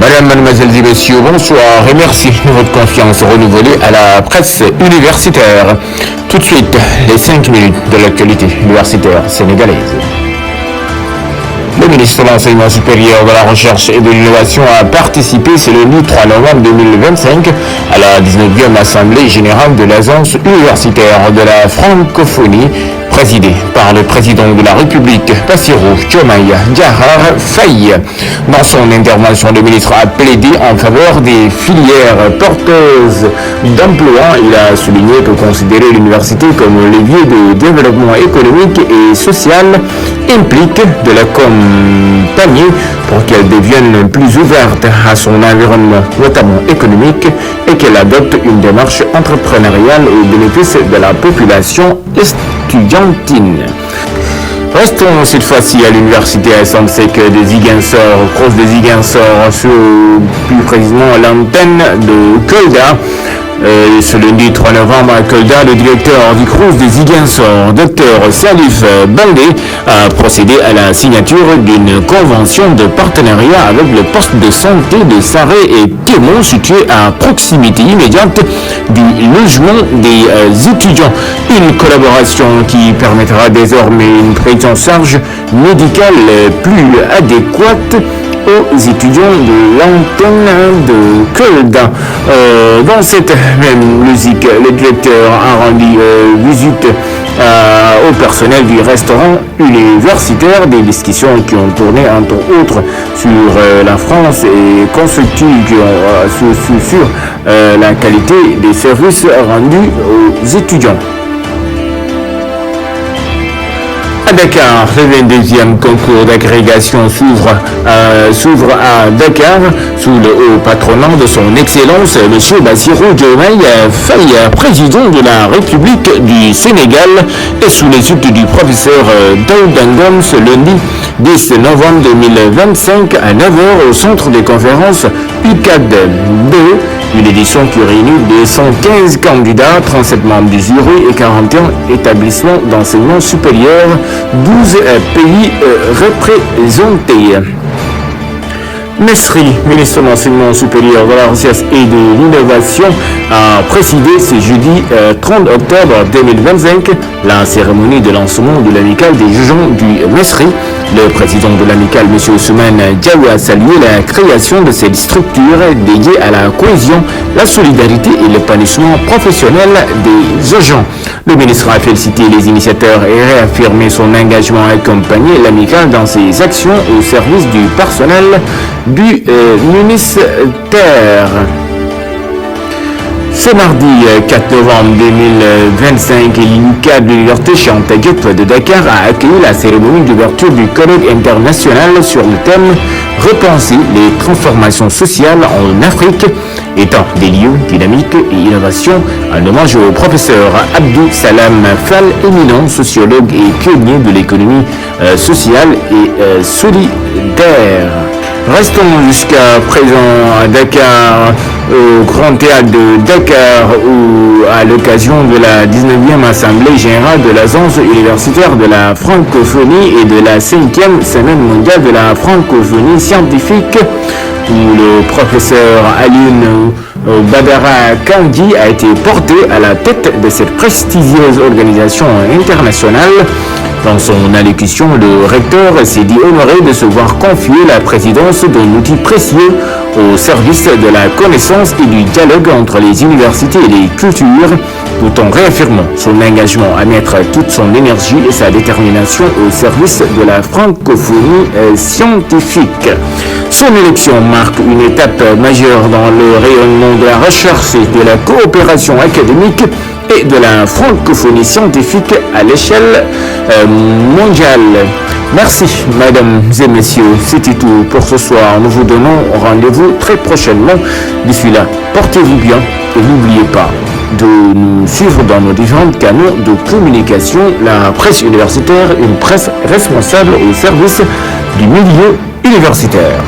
Madame, mademoiselles et messieurs, bonsoir et merci de votre confiance renouvelée à la presse universitaire. Tout de suite, les 5 minutes de l'actualité universitaire sénégalaise. Le ministre de l'Enseignement supérieur, de la Recherche et de l'Innovation a participé ce lundi 3 novembre 2025 à la 19e Assemblée générale de l'Agence universitaire de la francophonie, présidée par le président de la République, Bassirou Diomaye Diakhar Faye. Dans son intervention, le ministre a plaidé en faveur des filières porteuses d'emploi. Il a souligné que considérer l'université comme un levier de développement économique et social implique de l'accompagner pour qu'elle devienne plus ouverte à son environnement, notamment économique, et qu'elle adopte une démarche entrepreneuriale au bénéfice de la population estudiantine. Restons cette fois-ci à l'université à Saint-Sec de Ziguinchor, Crous de Ziguinchor, plus précisément à l'antenne de Kolda. Ce lundi 3 novembre à Kolda, le directeur du Crous de Ziguinchor, Dr Salif Bandé, a procédé à la signature d'une convention de partenariat avec le poste de santé de Sarré et Kémon, situé à proximité immédiate du logement des étudiants. Une collaboration qui permettra désormais une prise en charge médicale plus adéquate aux étudiants de l'antenne de Kolda. Dans cette même logique, le directeur a rendu visite au personnel du restaurant universitaire, des discussions qui ont tourné entre autres sur la France et constructives sur la qualité des services rendus aux étudiants. À Dakar, le 22e concours d'agrégation s'ouvre à Dakar sous le haut patronat de son Excellence M. Bassirou Diomaye Faye, président de la République du Sénégal, et sous les études du professeur Daouda Ngom ce lundi 10 novembre 2025 à 9h au centre des conférences UCAD 2. Une édition qui réunit 215 candidats, 37 membres du jury et 41 établissements d'enseignement supérieur, 12 pays représentés. Mesri, ministre de l'Enseignement supérieur, de la Recherche et de l'Innovation, a présidé ce jeudi 30 octobre 2025 la cérémonie de lancement de l'amicale des jugeants du Mesri. Le président de l'amicale, M. Ousmane Diaw, a salué la création de cette structure dédiée à la cohésion, la solidarité et l'épanouissement professionnel des agents. Le ministre a félicité les initiateurs et réaffirmé son engagement à accompagner l'amicale dans ses actions au service du personnel du ministère. Ce mardi 4 novembre 2025, l'UCAD de l'Université Cheikh Anta Diop de Dakar a accueilli la cérémonie d'ouverture du colloque international sur le thème « Repenser les transformations sociales en Afrique, étant des lieux dynamiques et innovation » en hommage au professeur Abdou Salam Fall, éminent sociologue et pionnier de l'économie sociale et solidaire. Restons jusqu'à présent à Dakar, au Grand Théâtre de Dakar, où à l'occasion de la 19e Assemblée générale de l'Agence universitaire de la francophonie et de la 5e Semaine mondiale de la francophonie scientifique, où le professeur Alioune Badara Kandi a été porté à la tête de cette prestigieuse organisation internationale. Dans son allocution, le recteur s'est dit honoré de se voir confier la présidence d'un outil précieux au service de la connaissance et du dialogue entre les universités et les cultures, tout en réaffirmant son engagement à mettre toute son énergie et sa détermination au service de la francophonie scientifique. Son élection marque une étape majeure dans le rayonnement de la recherche et de la coopération académique et de la francophonie scientifique à l'échelle mondiale. Merci, mesdames et messieurs. C'était tout pour ce soir. Nous vous donnons rendez-vous très prochainement. D'ici là, portez-vous bien et n'oubliez pas de nous suivre dans nos différents canaux de communication. La presse universitaire, une presse responsable au service du milieu universitaire.